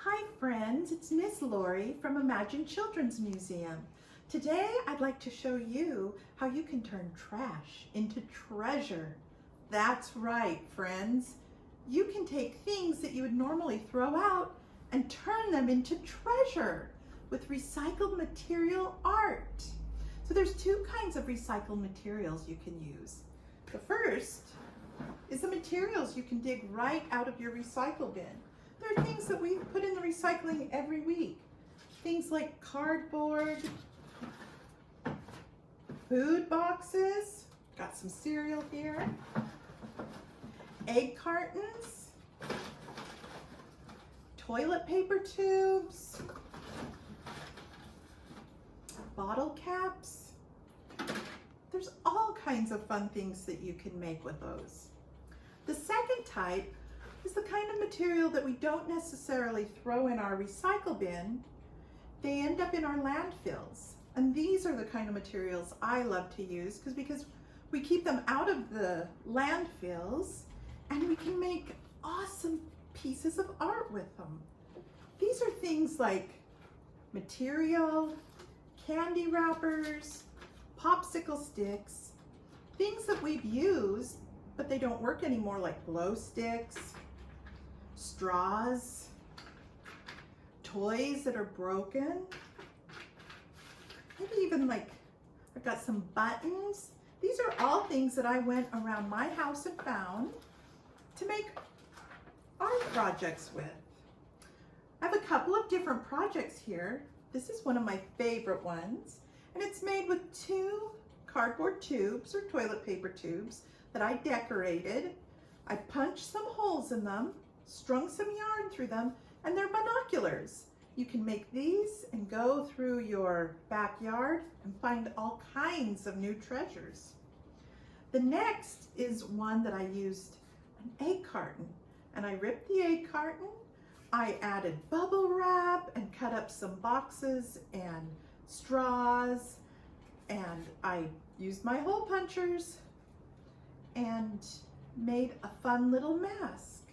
Hi friends, it's Miss Lori from Imagine Children's Museum. Today I'd like to show you how you can turn trash into treasure. That's right, friends. You can take things that you would normally throw out and turn them into treasure with recycled material art. So there's two kinds of recycled materials you can use. The first is the materials you can dig right out of your recycle bin. There are things that we put in the recycling every week. Things like cardboard, food boxes, got some cereal here, egg cartons, toilet paper tubes, bottle caps. There's all kinds of fun things that you can make with those. The second type is the kind of material that we don't necessarily throw in our recycle bin. They end up in our landfills. And these are the kind of materials I love to use because we keep them out of the landfills and we can make awesome pieces of art with them. These are things like material, candy wrappers, popsicle sticks, things that we've used but they don't work anymore, like glow sticks, straws, toys that are broken, maybe even like I've got some buttons. These are all things that I went around my house and found to make art projects with. I have a couple of different projects here. This is one of my favorite ones, and it's made with two cardboard tubes or toilet paper tubes that I decorated. I punched some holes in them, strung some yarn through them, and they're binoculars. You can make these and go through your backyard and find all kinds of new treasures. The next is one that I used an egg carton, and I ripped the egg carton. I added bubble wrap and cut up some boxes and straws, and I used my hole punchers and made a fun little mask.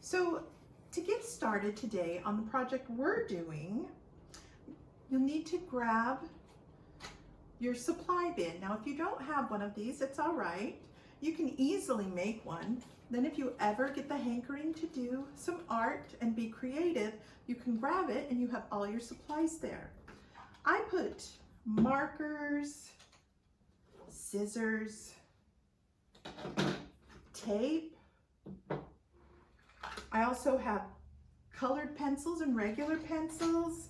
So to get started today on the project we're doing, you'll need to grab your supply bin. Now, if you don't have one of these, it's all right. You can easily make one. Then if you ever get the hankering to do some art and be creative, you can grab it and you have all your supplies there. I put markers, scissors, tape. I also have colored pencils and regular pencils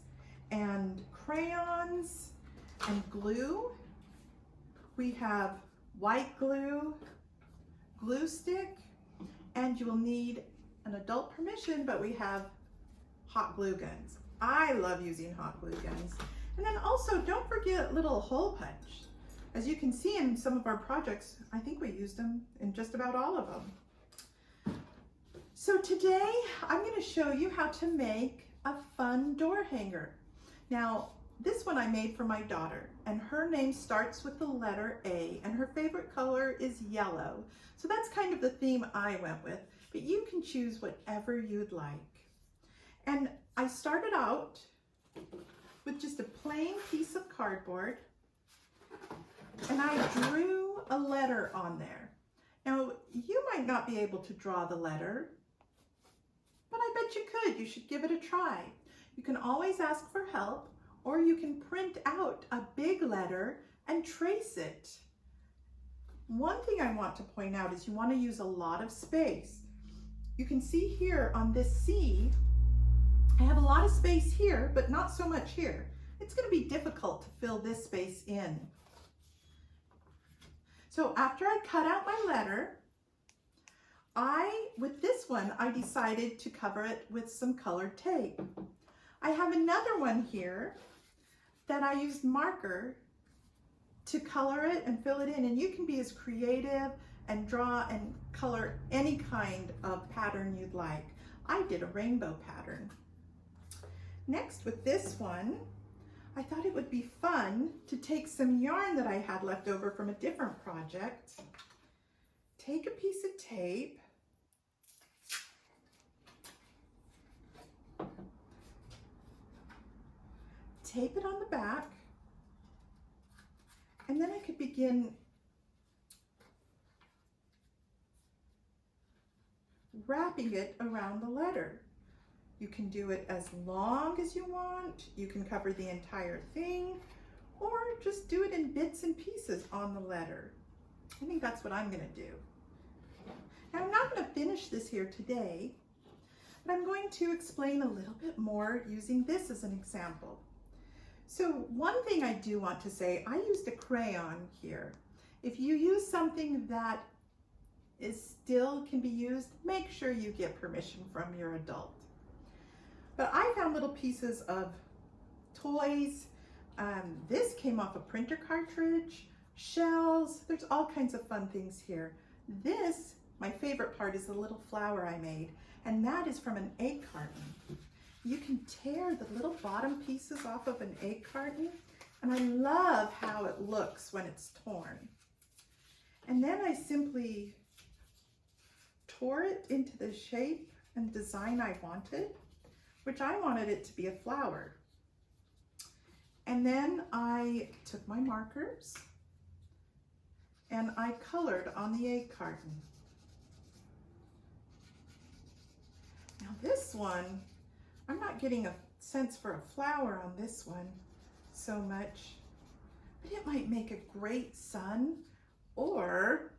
and crayons and glue. We have white glue, glue stick, and you will need an adult permission, but we have hot glue guns. I love using hot glue guns. And then also don't forget little hole punch. As you can see in some of our projects, I think we used them in just about all of them. So today I'm going to show you how to make a fun door hanger. Now, this one I made for my daughter, and her name starts with the letter A, and her favorite color is yellow. So that's kind of the theme I went with, but you can choose whatever you'd like. And I started out with just a plain piece of cardboard, and I drew a letter on there. Now, you might not be able to draw the letter, but I bet you could. You should give it a try. You can always ask for help, or you can print out a big letter and trace it. One thing I want to point out is you want to use a lot of space. You can see here on this C, I have a lot of space here, but not so much here. It's going to be difficult to fill this space in. So after I cut out my letter, with this one, I decided to cover it with some colored tape. I have another one here that I used marker to color it and fill it in, and you can be as creative and draw and color any kind of pattern you'd like. I did a rainbow pattern. Next, with this one, I thought it would be fun to take some yarn that I had left over from a different project, take a piece of tape, tape it on the back, and then I could begin wrapping it around the letter. You can do it as long as you want. You can cover the entire thing, or just do it in bits and pieces on the letter. I think that's what I'm going to do. Now, I'm not going to finish this here today, but I'm going to explain a little bit more using this as an example. So one thing I do want to say, I used a crayon here. If you use something that still can be used, make sure you get permission from your adult. But I found little pieces of toys. This came off a printer cartridge, shells. There's all kinds of fun things here. This, my favorite part, is the little flower I made, and that is from an egg carton. You can tear the little bottom pieces off of an egg carton, and I love how it looks when it's torn. And then I simply tore it into the shape and design I wanted, which I wanted it to be a flower. And then I took my markers and I colored on the egg carton. Now this one, I'm not getting a sense for a flower on this one so much, but it might make a great sun, or,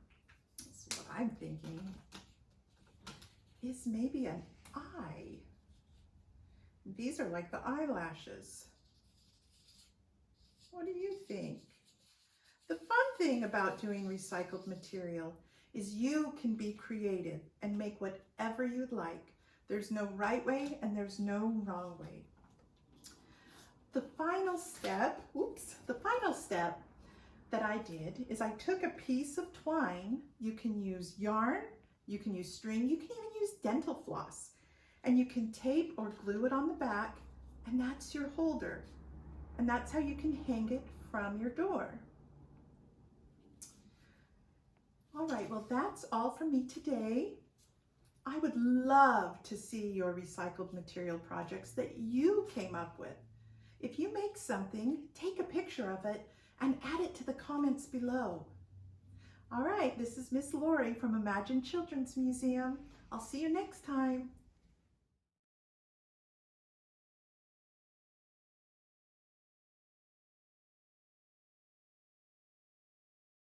this is what I'm thinking, is maybe an eye. These are like the eyelashes. What do you think? The fun thing about doing recycled material is you can be creative and make whatever you'd like. There's no right way and there's no wrong way. The final step that I did is I took a piece of twine. You can use yarn, you can use string, you can even use dental floss, and you can tape or glue it on the back, and that's your holder. And that's how you can hang it from your door. All right, well, that's all from me today. I would love to see your recycled material projects that you came up with. If you make something, take a picture of it and add it to the comments below. All right, this is Miss Lori from Imagine Children's Museum. I'll see you next time.